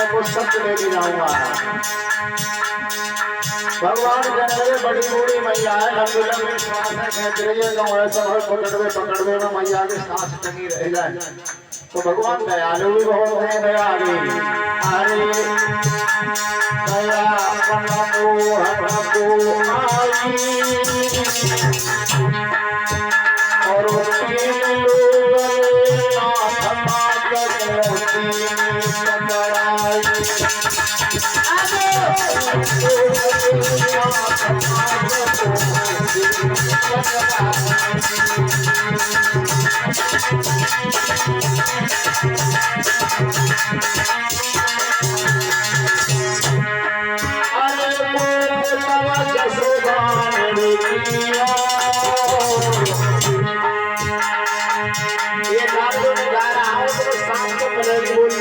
को सत्य लेके जाऊंगा। भगवान कहते बड़ी बूढ़ी मैया है, लंबी लंबी श्वास है, खेच रही है, तो ऐसा पकड़वे में मैया के सांस टंगी रह जाए। तो भगवान दयालु भी बहुत है, दयालु अरे दया और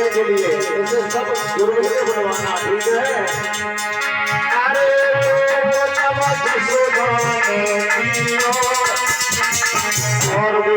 के लिए इसे सब गुरु से बनवाना ठीक है। अरे और भी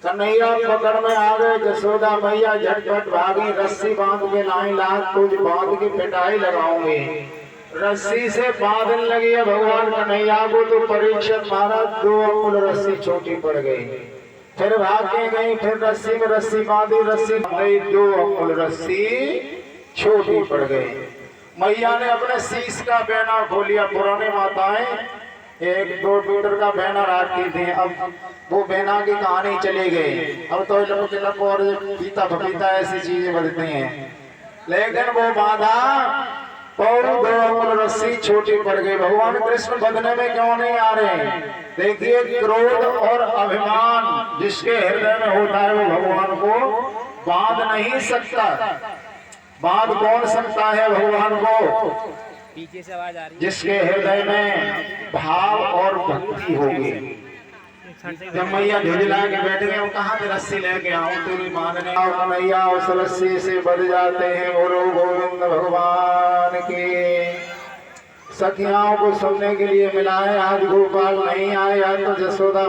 कन्हैया पकड़ में आ गए। जसोदा मैया झटपट भागी, रस्सी बांध के लाई लात तुझ बांध की पिटाई लगाऊंगी। रस्सी से बांधने लगी है भगवान कन्हैया को, तो परीक्षित महाराज 2 अंगुल रस्सी छोटी पड़ गई। फिर भाग के गई, फिर रस्सी में रस्सी बांधी, रस्सी गई 2 अंगुल रस्सी छोटी पड़ गई। मैया ने अपने शीश का बेना खोलिया। पुराने माताएं 1-2 मीटर का बैनर आती थी, अब वो बैना की कहानी चली गई। अब तो लप और पीता पपीता ऐसी चीजें बनती हैं, लेकिन वो बाधा और 2 अंगुल रस्सी छोटी पड़ गई। भगवान कृष्ण बदले में क्यों नहीं आ रहे? देखिए, क्रोध और अभिमान जिसके हृदय में होता है वो भगवान को बांध नहीं सकता। बांध कौन सकता है भगवान को? पीछे से आवाज आ रही है। जिसके हृदय में भाव और भक्ति होगी। जब मैया झुझला के बैठ गए, कहाँ से रस्सी लेके आऊं तेरी मानने? मैया उस रस्सी से बच जाते हैं। बोलो गोविंद भगवान की। सखियाओं को सुनने के लिए मिला है, आज गोपाल नहीं आए, आज तो जसोदा